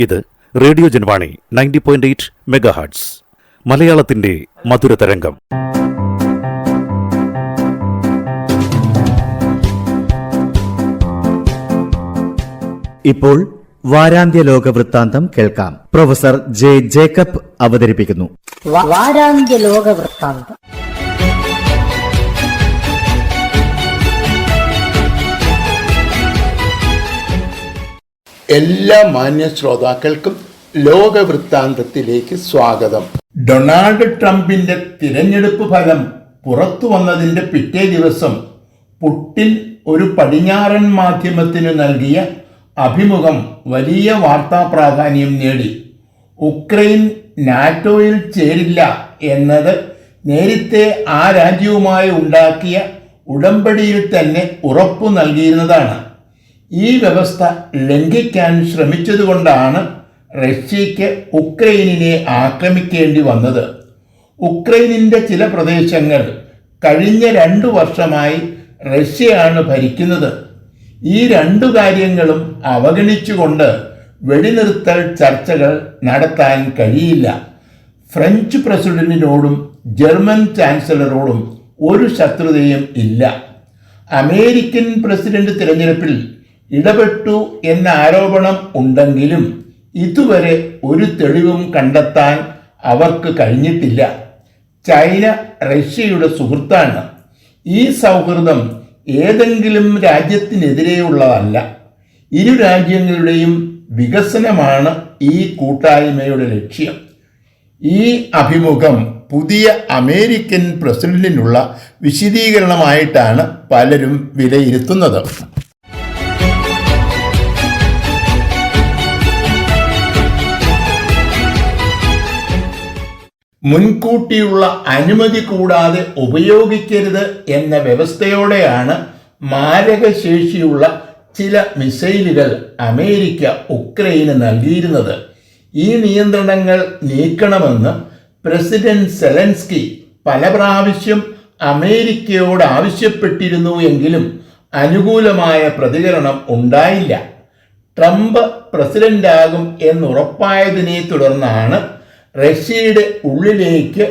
ഇത് radio Janvani 90.8 megahertz മലയാളത്തിന്റെ മധുരതരംഗം. ഇപ്പോൾ വാരാന്ത്യ ലോക വൃത്താന്തം കേൾക്കാം. പ്രൊഫസർ ജെ ജേക്കബ് അവതരിപ്പിക്കുന്നു. വാരാന്ത്യ ലോക വൃത്താന്തം. എല്ലാ മാന്യ ശ്രോതാക്കൾക്കും ലോകവൃത്താന്തത്തിലേക്ക് സ്വാഗതം. ഡൊണാൾഡ് ട്രംപിന്റെ തിരഞ്ഞെടുപ്പ് ഫലം പുറത്തു വന്നതിന്റെ പിറ്റേ ദിവസം പുടിൻ ഒരു പടിഞ്ഞാറൻ മാധ്യമത്തിന് നൽകിയ അഭിമുഖം വലിയ വാർത്താ പ്രാധാന്യം നേടി. ഉക്രൈൻ നാറ്റോയിൽ ചേരില്ല എന്നത് നേരത്തെ ആ രാജ്യവുമായി ഉണ്ടാക്കിയ ഉടമ്പടിയിൽ തന്നെ ഉറപ്പു നൽകിയിരുന്നതാണ്. ഈ വ്യവസ്ഥ ലംഘിക്കാൻ ശ്രമിച്ചതുകൊണ്ടാണ് റഷ്യയ്ക്ക് ഉക്രൈനിനെ ആക്രമിക്കേണ്ടി വന്നത്. ഉക്രൈനിൻ്റെ ചില പ്രദേശങ്ങൾ കഴിഞ്ഞ 2 വർഷമായി റഷ്യയാണ് ഭരിക്കുന്നത്. ഈ 2 കാര്യങ്ങളും അവഗണിച്ചുകൊണ്ട് വെടിനിർത്തൽ ചർച്ചകൾ നടത്താൻ കഴിയില്ല. ഫ്രഞ്ച് പ്രസിഡന്റിനോടും ജർമ്മൻ ചാൻസലറോടും ഒരു ശത്രുതയും ഇല്ല. അമേരിക്കൻ പ്രസിഡന്റ് തിരഞ്ഞെടുപ്പിൽ ഇടപെട്ടു എന്ന ആരോപണം ഉണ്ടെങ്കിലും ഇതുവരെ ഒരു തെളിവും കണ്ടെത്താൻ അവർക്ക് കഴിഞ്ഞിട്ടില്ല. ചൈന റഷ്യയുടെ സുഹൃത്താണ്. ഈ സൗഹൃദം ഏതെങ്കിലും രാജ്യത്തിനെതിരെയുള്ളതല്ല. ഇരു രാജ്യങ്ങളുടെയും വികസനമാണ് ഈ കൂട്ടായ്മയുടെ ലക്ഷ്യം. ഈ അഭിമുഖം പുതിയ അമേരിക്കൻ പ്രസിഡന്റിനുള്ള വിശദീകരണമായിട്ടാണ് പലരും വിലയിരുത്തുന്നത്. മുൻകൂട്ടിയുള്ള അനുമതി കൂടാതെ ഉപയോഗിക്കരുത് എന്ന വ്യവസ്ഥയോടെയാണ് മാരകശേഷിയുള്ള ചില മിസൈലുകൾ അമേരിക്ക ഉക്രൈന് നൽകിയിരുന്നത്. ഈ നിയന്ത്രണങ്ങൾ നീക്കണമെന്ന് പ്രസിഡന്റ് സെലൻസ്കി പല പ്രാവശ്യം അമേരിക്കയോട് ആവശ്യപ്പെട്ടിരുന്നു എങ്കിലും അനുകൂലമായ പ്രതികരണം ഉണ്ടായില്ല. ട്രംപ് പ്രസിഡന്റാകും എന്നുറപ്പായതിനെ തുടർന്നാണ് റഷ്യയുടെ ഉള്ളിലേക്ക്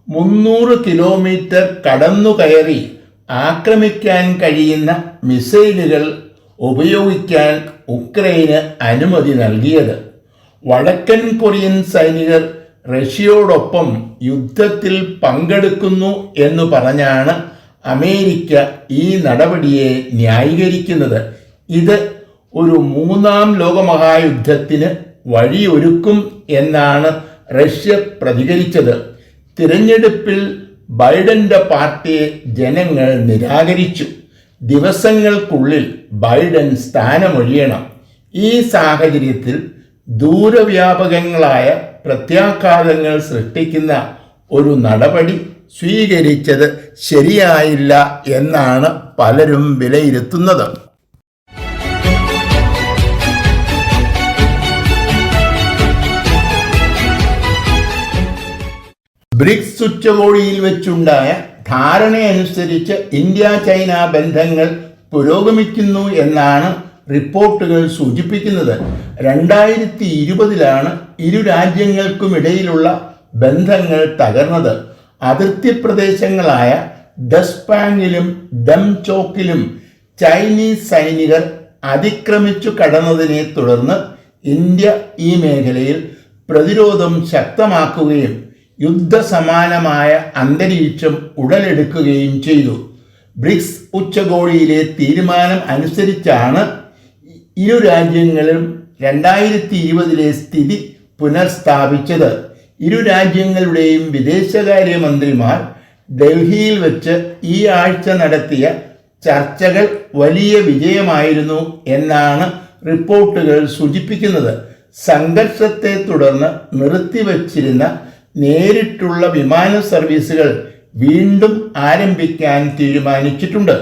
300 കിലോമീറ്റർ കടന്നുകയറി ആക്രമിക്കാൻ കഴിയുന്ന മിസൈലുകൾ ഉപയോഗിക്കാൻ ഉക്രൈന് അനുമതി നൽകിയത്. വടക്കൻ കൊറിയൻ സൈനികർ റഷ്യയോടൊപ്പം യുദ്ധത്തിൽ പങ്കെടുക്കുന്നു എന്ന് പറഞ്ഞാണ് അമേരിക്ക ഈ നടപടിയെ ന്യായീകരിക്കുന്നത്. ഇത് ഒരു 3ാം ലോകമഹായുദ്ധത്തിന് വഴിയൊരുക്കും എന്നാണ് റഷ്യ പ്രതികരിച്ചത്. തിരഞ്ഞെടുപ്പിൽ ബൈഡന്റെ പാർട്ടിയെ ജനങ്ങൾ നിരാകരിച്ചു. ദിവസങ്ങൾക്കുള്ളിൽ ബൈഡൻ സ്ഥാനമൊഴിയണം. ഈ സാഹചര്യത്തിൽ ദൂരവ്യാപകങ്ങളായ പ്രത്യാഘാതങ്ങൾ സൃഷ്ടിക്കുന്ന ഒരു നടപടി സ്വീകരിച്ചത് ശരിയായില്ല എന്നാണ് പലരും വിലയിരുത്തുന്നത്. ബ്രിക്സ് ഉച്ചകോടിയിൽ വെച്ചുണ്ടായ ധാരണയനുസരിച്ച് ഇന്ത്യ ചൈന ബന്ധങ്ങൾ പുരോഗമിക്കുന്നു എന്നാണ് റിപ്പോർട്ടുകൾ സൂചിപ്പിക്കുന്നത്. 2020 ഇരു രാജ്യങ്ങൾക്കുമിടയിലുള്ള ബന്ധങ്ങൾ തകർന്നത്. അതിർത്തി പ്രദേശങ്ങളായ ദസ്പാങ്ങിലും ഡംചോക്കിലും ചൈനീസ് സൈനികർ അതിക്രമിച്ചു കടന്നതിനെ തുടർന്ന് ഇന്ത്യ ഈ മേഖലയിൽ പ്രതിരോധം ശക്തമാക്കുകയും യുദ്ധസമാനമായ അന്തരീക്ഷം ഉടലെടുക്കുകയും ചെയ്തു. ബ്രിക്സ് ഉച്ചകോടിയിലെ തീരുമാനം അനുസരിച്ചാണ് ഇരു രാജ്യങ്ങളും 2020 സ്ഥിതി പുനഃസ്ഥാപിച്ചത്. ഇരു രാജ്യങ്ങളുടെയും വിദേശകാര്യമന്ത്രിമാർ ഡൽഹിയിൽ വെച്ച് ഈ ആഴ്ച നടത്തിയ ചർച്ചകൾ വലിയ വിജയമായിരുന്നു എന്നാണ് റിപ്പോർട്ടുകൾ സൂചിപ്പിക്കുന്നത്. സംഘർഷത്തെ തുടർന്ന് നിർത്തിവച്ചിരുന്ന നേരിട്ടുള്ള വിമാന സർവീസുകൾ വീണ്ടും ആരംഭിക്കാൻ തീരുമാനിച്ചിട്ടുണ്ട്.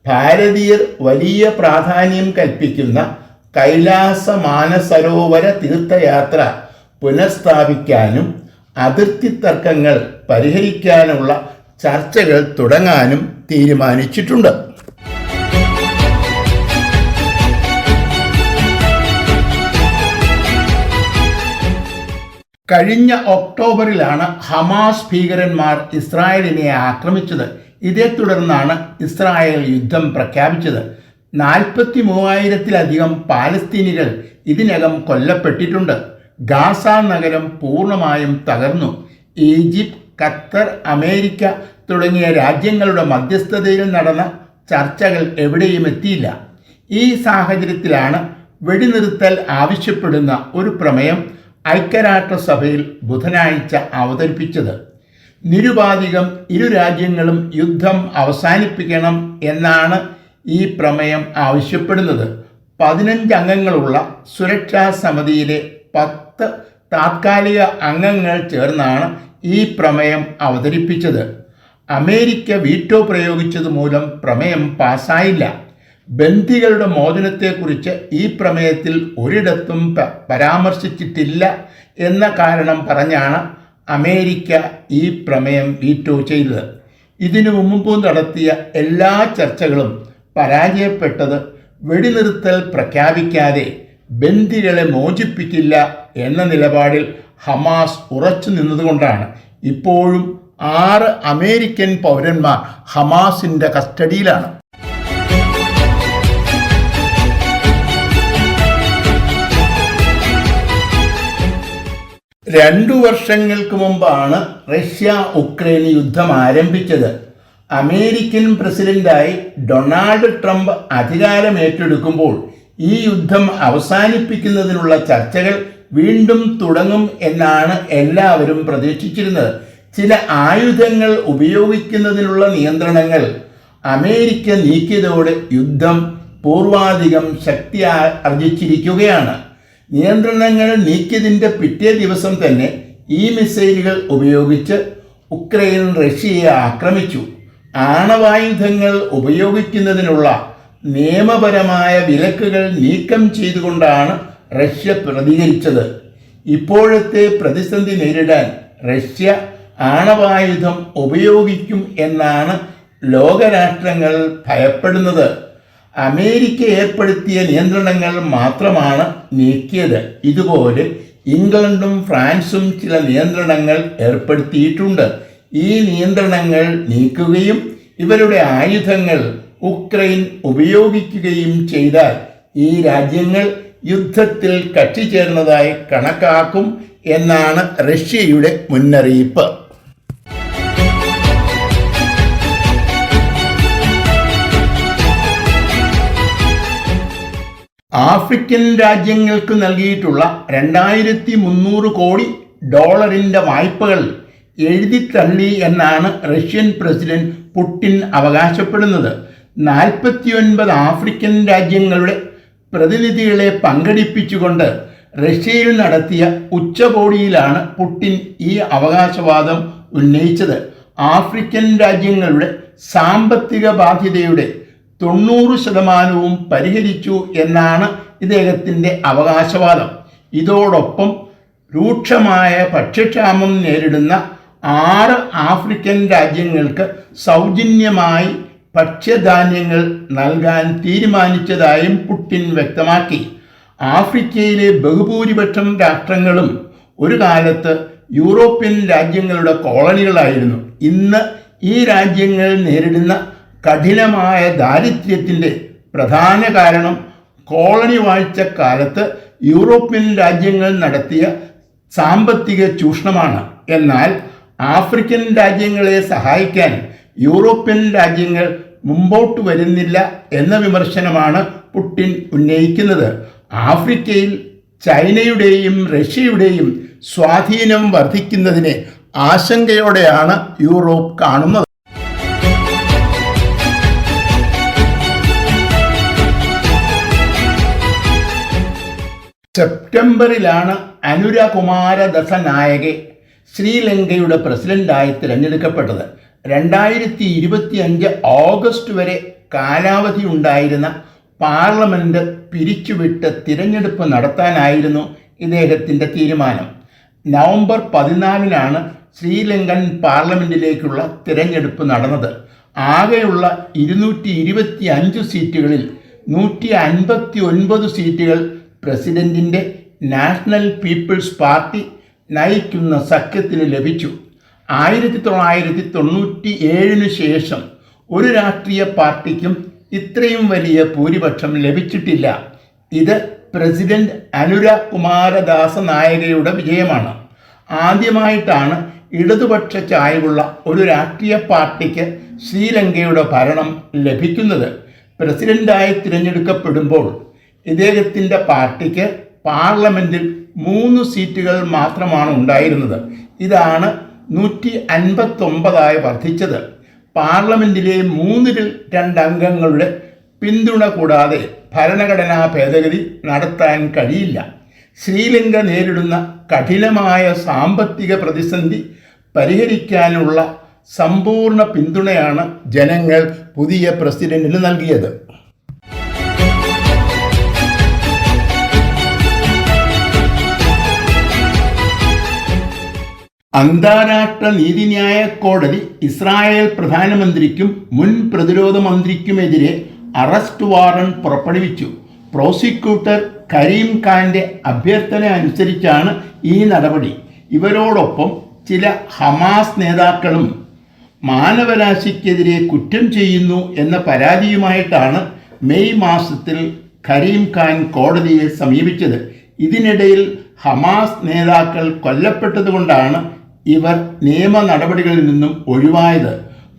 ഭാരതീയർ വലിയ പ്രാധാന്യം കൽപ്പിക്കുന്ന കൈലാസ മാനസരോവര തീർത്ഥയാത്ര പുനഃസ്ഥാപിക്കാനും അതിർത്തി തർക്കങ്ങൾ പരിഹരിക്കാനുള്ള ചർച്ചകൾ തുടങ്ങാനും തീരുമാനിച്ചിട്ടുണ്ട്. കഴിഞ്ഞ ഒക്ടോബറിലാണ് ഹമാസ് ഭീകരന്മാർ ഇസ്രായേലിനെ ആക്രമിച്ചത്. ഇതേ തുടർന്നാണ് ഇസ്രായേൽ യുദ്ധം പ്രഖ്യാപിച്ചത്. 43,000-ലധികം പാലസ്തീനികൾ ഇതിനകം കൊല്ലപ്പെട്ടിട്ടുണ്ട്. ഗാസ നഗരം പൂർണ്ണമായും തകർന്നു. ഈജിപ്ത്, ഖത്തർ, അമേരിക്ക തുടങ്ങിയ രാജ്യങ്ങളുടെ മധ്യസ്ഥതയിൽ നടന്ന ചർച്ചകൾ എവിടെയും എത്തിയില്ല. ഈ സാഹചര്യത്തിലാണ് വെടിനിർത്തൽ ആവശ്യപ്പെടുന്ന ഒരു പ്രമേയം ഐക്യരാഷ്ട്രസഭയിൽ ബുധനാഴ്ച അവതരിപ്പിച്ചത്. നിരുപാധികം ഇരു രാജ്യങ്ങളും യുദ്ധം അവസാനിപ്പിക്കണം എന്നാണ് ഈ പ്രമേയം ആവശ്യപ്പെടുന്നത്. 15 അംഗങ്ങളുള്ള സുരക്ഷാ സമിതിയിലെ 10 താത്കാലിക അംഗങ്ങൾ ചേർന്നാണ് ഈ പ്രമേയം അവതരിപ്പിച്ചത്. അമേരിക്ക വീറ്റോ പ്രയോഗിച്ചത് മൂലം പ്രമേയം പാസ്സായില്ല. ബന്ദികളുടെ മോചനത്തെക്കുറിച്ച് ഈ പ്രമേയത്തിൽ ഒരിടത്തും പരാമർശിച്ചിട്ടില്ല എന്ന കാരണം പറഞ്ഞാണ് അമേരിക്ക ഈ പ്രമേയം വീറ്റോ ചെയ്തത്. ഇതിനു മുമ്പ് നടത്തിയ എല്ലാ ചർച്ചകളും പരാജയപ്പെട്ടത് വെടിനിർത്തൽ പ്രഖ്യാപിക്കാതെ ബന്ദികളെ മോചിപ്പിക്കില്ല എന്ന നിലപാടിൽ ഹമാസ് ഉറച്ചു നിന്നതുകൊണ്ടാണ്. ഇപ്പോഴും 6 അമേരിക്കൻ പൗരന്മാർ ഹമാസിൻ്റെ കസ്റ്റഡിയിലാണ്. 2 വർഷങ്ങൾക്ക് മുമ്പാണ് റഷ്യ ഉക്രൈൻ യുദ്ധം ആരംഭിച്ചത്. അമേരിക്കൻ പ്രസിഡന്റായി ഡൊണാൾഡ് ട്രംപ് അധികാരമേറ്റെടുക്കുമ്പോൾ ഈ യുദ്ധം അവസാനിപ്പിക്കുന്നതിനുള്ള ചർച്ചകൾ വീണ്ടും തുടങ്ങും എന്നാണ് എല്ലാവരും പ്രതീക്ഷിച്ചിരുന്നത്. ചില ആയുധങ്ങൾ ഉപയോഗിക്കുന്നതിനുള്ള നിയന്ത്രണങ്ങൾ അമേരിക്ക നീക്കിയതോടെ യുദ്ധം പൂർവാധികം ശക്തി ആർജിച്ചിരിക്കുകയാണ്. നിയന്ത്രണങ്ങൾ നീക്കിയതിൻ്റെ പിറ്റേ ദിവസം തന്നെ ഈ മിസൈലുകൾ ഉപയോഗിച്ച് ഉക്രൈൻ റഷ്യയെ ആക്രമിച്ചു. ആണവായുധങ്ങൾ ഉപയോഗിക്കുന്നതിനുള്ള നിയമപരമായ വിലക്കുകൾ നീക്കം ചെയ്തുകൊണ്ടാണ് റഷ്യ പ്രതികരിച്ചത്. ഇപ്പോഴത്തെ പ്രതിസന്ധി നേരിടാൻ റഷ്യ ആണവായുധം ഉപയോഗിക്കും എന്നാണ് ലോകരാഷ്ട്രങ്ങൾ ഭയപ്പെടുന്നത്. അമേരിക്ക ഏർപ്പെടുത്തിയ നിയന്ത്രണങ്ങൾ മാത്രമാണ് നീക്കിയത്. ഇതുപോലെ ഇംഗ്ലണ്ടും ഫ്രാൻസും ചില നിയന്ത്രണങ്ങൾ ഏർപ്പെടുത്തിയിട്ടുണ്ട്. ഈ നിയന്ത്രണങ്ങൾ നീക്കുകയും ഇവരുടെ ആയുധങ്ങൾ ഉക്രൈൻ ഉപയോഗിക്കുകയും ചെയ്താൽ ഈ രാജ്യങ്ങൾ യുദ്ധത്തിൽ കക്ഷി ചേർന്നതായി കണക്കാക്കും എന്നാണ് റഷ്യയുടെ മുന്നറിയിപ്പ്. ആഫ്രിക്കൻ രാജ്യങ്ങൾക്ക് നൽകിയിട്ടുള്ള 2300 കോടി ഡോളറിൻ്റെ വായ്പകൾ എഴുതിത്തള്ളി എന്നാണ് റഷ്യൻ പ്രസിഡന്റ് പുടിൻ അവകാശപ്പെടുന്നത്. 49 ആഫ്രിക്കൻ രാജ്യങ്ങളുടെ പ്രതിനിധികളെ പങ്കെടുപ്പിച്ചുകൊണ്ട് റഷ്യയിൽ നടത്തിയ ഉച്ചകോടിയിലാണ് പുടിൻ ഈ അവകാശവാദം ഉന്നയിച്ചത്. ആഫ്രിക്കൻ രാജ്യങ്ങളുടെ സാമ്പത്തിക ബാധ്യതയുടെ 90% പരിഹരിച്ചു എന്നാണ് ഇദ്ദേഹത്തിൻ്റെ അവകാശവാദം. ഇതോടൊപ്പം രൂക്ഷമായ ഭക്ഷ്യക്ഷാമം നേരിടുന്ന 6 ആഫ്രിക്കൻ രാജ്യങ്ങൾക്ക് സൗജന്യമായി ഭക്ഷ്യധാന്യങ്ങൾ നൽകാൻ തീരുമാനിച്ചതായും പുടിൻ വ്യക്തമാക്കി. ആഫ്രിക്കയിലെ ബഹുഭൂരിപക്ഷം രാഷ്ട്രങ്ങളും ഒരു കാലത്ത് യൂറോപ്യൻ രാജ്യങ്ങളുടെ കോളനികളായിരുന്നു. ഇന്ന് ഈ രാജ്യങ്ങൾ നേരിടുന്ന കഠിനമായ ദാരിദ്ര്യത്തിൻ്റെ പ്രധാന കാരണം കോളനി വാഴ്ചക്കാലത്ത് യൂറോപ്യൻ രാജ്യങ്ങൾ നടത്തിയ സാമ്പത്തിക ചൂഷണമാണ്. എന്നാൽ ആഫ്രിക്കൻ രാജ്യങ്ങളെ സഹായിക്കാൻ യൂറോപ്യൻ രാജ്യങ്ങൾ മുമ്പോട്ട് വരുന്നില്ല എന്ന വിമർശനമാണ് പുടിൻ ഉന്നയിക്കുന്നത്. ആഫ്രിക്കയിൽ ചൈനയുടെയും റഷ്യയുടെയും സ്വാധീനം വർദ്ധിക്കുന്നതിനെ ആശങ്കയോടെയാണ് യൂറോപ്പ് കാണുന്നത്. സെപ്റ്റംബറിലാണ് അനുരകുമാര ദസനായകെ ശ്രീലങ്കയുടെ പ്രസിഡന്റായി തിരഞ്ഞെടുക്കപ്പെട്ടത്. 2025 ഓഗസ്റ്റ് വരെ കാലാവധി ഉണ്ടായിരുന്ന പാർലമെന്റ് പിരിച്ചുവിട്ട് തിരഞ്ഞെടുപ്പ് നടത്താനായിരുന്നു ഇദ്ദേഹത്തിൻ്റെ തീരുമാനം. നവംബർ 14-നാണ് ശ്രീലങ്കൻ പാർലമെന്റിലേക്കുള്ള തിരഞ്ഞെടുപ്പ് നടന്നത്. ആകെയുള്ള 225 സീറ്റുകളിൽ 159 സീറ്റുകൾ പ്രസിഡന്റിൻ്റെ നാഷണൽ പീപ്പിൾസ് പാർട്ടി നയിക്കുന്ന സഖ്യത്തിന് ലഭിച്ചു. 1997 ശേഷം ഒരു രാഷ്ട്രീയ പാർട്ടിക്കും ഇത്രയും വലിയ ഭൂരിപക്ഷം ലഭിച്ചിട്ടില്ല. ഇത് പ്രസിഡന്റ് അനുര കുമാരദാസ നായകയുടെ വിജയമാണ്. ആദ്യമായിട്ടാണ് ഇടതുപക്ഷ ചായ്വുള്ള ഒരു രാഷ്ട്രീയ പാർട്ടിക്ക് ശ്രീലങ്കയുടെ ഭരണം ലഭിക്കുന്നത്. പ്രസിഡന്റായി തിരഞ്ഞെടുക്കപ്പെടുമ്പോൾ ഇദ്ദേഹത്തിൻ്റെ പാർട്ടിക്ക് പാർലമെൻറ്റിൽ 3 സീറ്റുകൾ മാത്രമാണ് ഉണ്ടായിരുന്നത്. ഇതാണ് 159 വർദ്ധിച്ചത്. പാർലമെൻറ്റിലെ 2 അംഗങ്ങളുടെ പിന്തുണ കൂടാതെ ഭരണഘടനാ ഭേദഗതി നടത്താൻ കഴിയില്ല. ശ്രീലങ്ക നേരിടുന്ന കഠിനമായ സാമ്പത്തിക പ്രതിസന്ധി പരിഹരിക്കാനുള്ള സമ്പൂർണ്ണ പിന്തുണയാണ് ജനങ്ങൾ പുതിയ പ്രസിഡന്റിന് നൽകിയത്. അന്താരാഷ്ട്ര നീതിന്യായ കോടതി ഇസ്രായേൽ പ്രധാനമന്ത്രിക്കും മുൻ പ്രതിരോധ മന്ത്രിക്കുമെതിരെ അറസ്റ്റ് വാറണ്ട് പുറപ്പെടുവിച്ചു. പ്രോസിക്യൂട്ടർ കരീം ഖാന്റെ അഭ്യർത്ഥന അനുസരിച്ചാണ് ഈ നടപടി. ഇവരോടൊപ്പം ചില ഹമാസ് നേതാക്കളും മാനവരാശിക്കെതിരെ കുറ്റം ചെയ്യുന്നു എന്ന പരാതിയുമായിട്ടാണ് മെയ് മാസത്തിൽ കരീം ഖാൻ കോടതിയെ സമീപിച്ചത്. ഇതിനിടയിൽ ഹമാസ് നേതാക്കൾ കൊല്ലപ്പെട്ടതുകൊണ്ടാണ് ഇവർ നിയമ നടപടികളിൽ നിന്നും ഒഴിവായത്.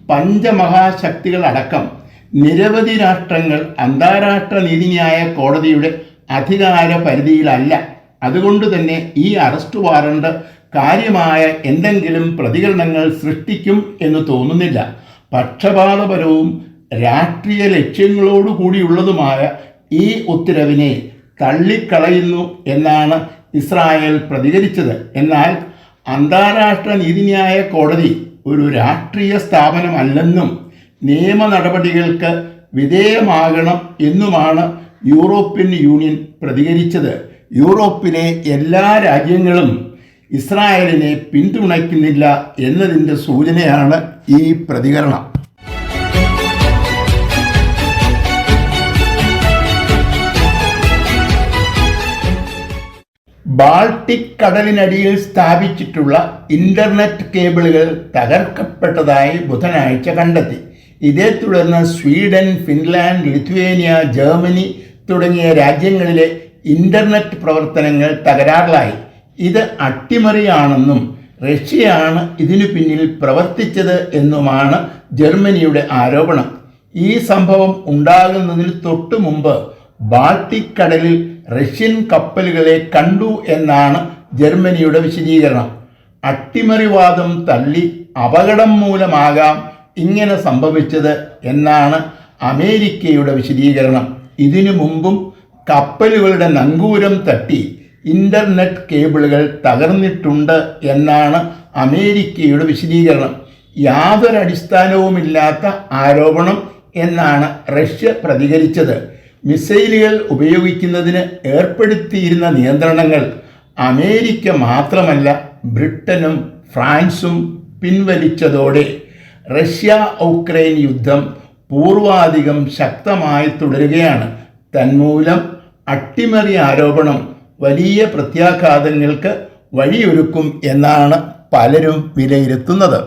പഞ്ചമഹാശക്തികളടക്കം നിരവധി രാഷ്ട്രങ്ങൾ അന്താരാഷ്ട്ര നീതിന്യായ കോടതിയുടെ അധികാര പരിധിയിലല്ല. അതുകൊണ്ട് തന്നെ ഈ അറസ്റ്റ് വാറണ്ട് കാര്യമായ എന്തെങ്കിലും പ്രതികരണങ്ങൾ സൃഷ്ടിക്കും എന്ന് തോന്നുന്നില്ല. പക്ഷപാതപരവും രാഷ്ട്രീയ ലക്ഷ്യങ്ങളോടുകൂടിയുള്ളതുമായ ഈ ഉത്തരവിനെ തള്ളിക്കളയുന്നു എന്നാണ് ഇസ്രായേൽ പ്രതികരിച്ചത്. എന്നാൽ അന്താരാഷ്ട്ര നീതിന്യായ കോടതി ഒരു രാഷ്ട്രീയ സ്ഥാപനമല്ലെന്നും നിയമ നടപടികൾക്ക് വിധേയമാകണം എന്നുമാണ് യൂറോപ്യൻ യൂണിയൻ പ്രതികരിച്ചത്. യൂറോപ്പിലെ എല്ലാ രാജ്യങ്ങളും ഇസ്രായേലിനെ പിന്തുണയ്ക്കുന്നില്ല എന്നതിൻ്റെ സൂചനയാണ് ഈ പ്രതികരണം. ബാൾട്ടിക് കടലിനടിയിൽ സ്ഥാപിച്ചിട്ടുള്ള ഇന്റർനെറ്റ് കേബിളുകൾ തകർക്കപ്പെട്ടതായി ബുധനാഴ്ച കണ്ടെത്തി. ഇതേ തുടർന്ന് സ്വീഡൻ, ഫിൻലാൻഡ്, ലിത്വേനിയ, ജർമ്മനി തുടങ്ങിയ രാജ്യങ്ങളിലെ ഇന്റർനെറ്റ് പ്രവർത്തനങ്ങൾ തകരാറിലായി. ഇത് അട്ടിമറിയാണെന്നും റഷ്യയാണ് ഇതിനു പിന്നിൽ പ്രവർത്തിച്ചത് എന്നുമാണ് ജർമ്മനിയുടെ ആരോപണം. ഈ സംഭവം ഉണ്ടാകുന്നതിന് തൊട്ടു മുമ്പ് ബാൾട്ടിക് കടലിൽ റഷ്യൻ കപ്പലുകളെ കണ്ടു എന്നാണ് ജർമ്മനിയുടെ വിശദീകരണം. അട്ടിമറിവാദം തള്ളി അപകടം മൂലമാകാം ഇങ്ങനെ സംഭവിച്ചത് എന്നാണ് അമേരിക്കയുടെ വിശദീകരണം. ഇതിനു മുമ്പും കപ്പലുകളുടെ നങ്കൂരം തട്ടി ഇന്റർനെറ്റ് കേബിളുകൾ തകർന്നിട്ടുണ്ട് എന്നാണ് അമേരിക്കയുടെ വിശദീകരണം. യാതൊരു അടിസ്ഥാനവുമില്ലാത്ത ആരോപണം എന്നാണ് റഷ്യ പ്രതികരിച്ചത്. മിസൈലുകൾ ഉപയോഗിക്കുന്നതിന് ഏർപ്പെടുത്തിയിരുന്ന നിയന്ത്രണങ്ങൾ അമേരിക്ക മാത്രമല്ല ബ്രിട്ടനും ഫ്രാൻസും പിൻവലിച്ചതോടെ റഷ്യ ഉക്രൈൻ യുദ്ധം പൂർവാധികം ശക്തമായി തുടരുകയാണ്. തന്മൂലം അട്ടിമറി ആരോപണം വലിയ പ്രത്യാഘാതങ്ങൾക്ക് വഴിയൊരുക്കും എന്നാണ് പലരും വിലയിരുത്തുന്നത്.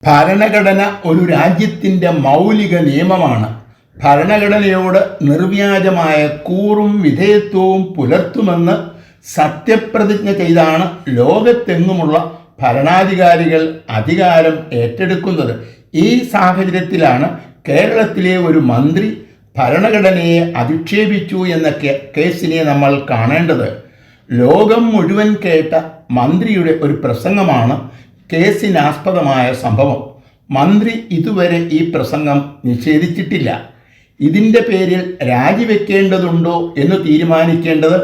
ഭരണഘടന ഒരു രാജ്യത്തിൻ്റെ മൗലിക നിയമമാണ്. ഭരണഘടനയോട് നിർവ്യാജമായ കൂറും വിധേയത്വവും പുലർത്തുമെന്ന് സത്യപ്രതിജ്ഞ ചെയ്താണ് ലോകത്തെങ്ങുമുള്ള ഭരണാധികാരികൾ അധികാരം ഏറ്റെടുക്കുന്നത്. ഈ സാഹചര്യത്തിലാണ് കേരളത്തിലെ ഒരു മന്ത്രി ഭരണഘടനയെ അധിക്ഷേപിച്ചു എന്ന കേസിനെ നമ്മൾ കാണേണ്ടത്. ലോകം മുഴുവൻ കേട്ട മന്ത്രിയുടെ ഒരു പ്രസംഗമാണ് കേസിനാസ്പദമായ സംഭവം. മന്ത്രി ഇതുവരെ ഈ പ്രസംഗം നിഷേധിച്ചിട്ടില്ല. ഇതിൻ്റെ പേരിൽ രാജിവെക്കേണ്ടതുണ്ടോ എന്ന് തീരുമാനിക്കേണ്ടത്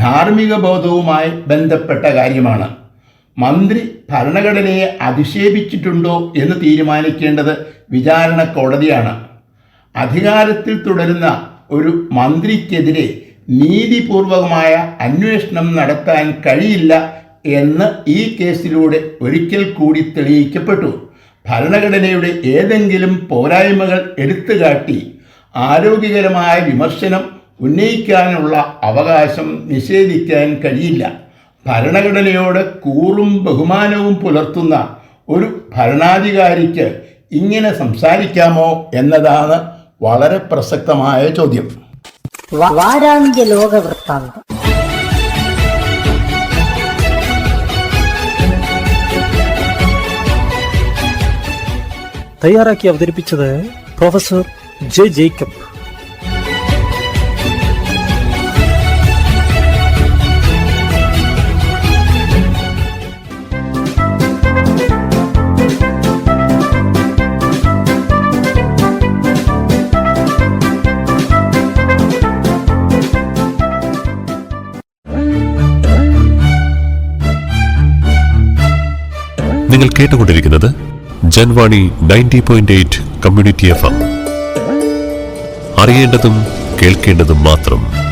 ധാർമ്മിക ബോധവുമായി ബന്ധപ്പെട്ട കാര്യമാണ്. മന്ത്രി ഭരണഘടനയെ അധിക്ഷേപിച്ചിട്ടുണ്ടോ എന്ന് തീരുമാനിക്കേണ്ടത് വിചാരണ കോടതിയാണ്. അധികാരത്തിൽ തുടരുന്ന ഒരു മന്ത്രിക്കെതിരെ നീതിപൂർവകമായ അന്വേഷണം നടത്താൻ കഴിയില്ല എന്ന് ഈ കേസിലൂടെ ഒരിക്കൽ കൂടി തെളിയിക്കപ്പെട്ടു. ഭരണഘടനയുടെ ഏതെങ്കിലും പോരായ്മകൾ എടുത്തുകാട്ടി ആരോഗ്യകരമായ വിമർശനം ഉന്നയിക്കാനുള്ള അവകാശം നിഷേധിക്കാൻ കഴിയില്ല. ഭരണഘടനയോട് കൂറും ബഹുമാനവും പുലർത്തുന്ന ഒരു ഭരണാധികാരിക്ക് ഇങ്ങനെ സംസാരിക്കാമോ എന്നതാണ് വളരെ പ്രസക്തമായ ചോദ്യം. വാരാന്ത്യ ലോക വൃത്താന്തം. തയ്യാറാക്കി അവതരിപ്പിച്ചത് പ്രൊഫസർ ജെ ജേക്കബ്. നിങ്ങൾ കേട്ടുകൊണ്ടിരിക്കുന്നത് ജൻവാണി 90.8 കമ്മ്യൂണിറ്റി FM. അറിയേണ്ടതും കേൾക്കേണ്ടതും മാത്രം.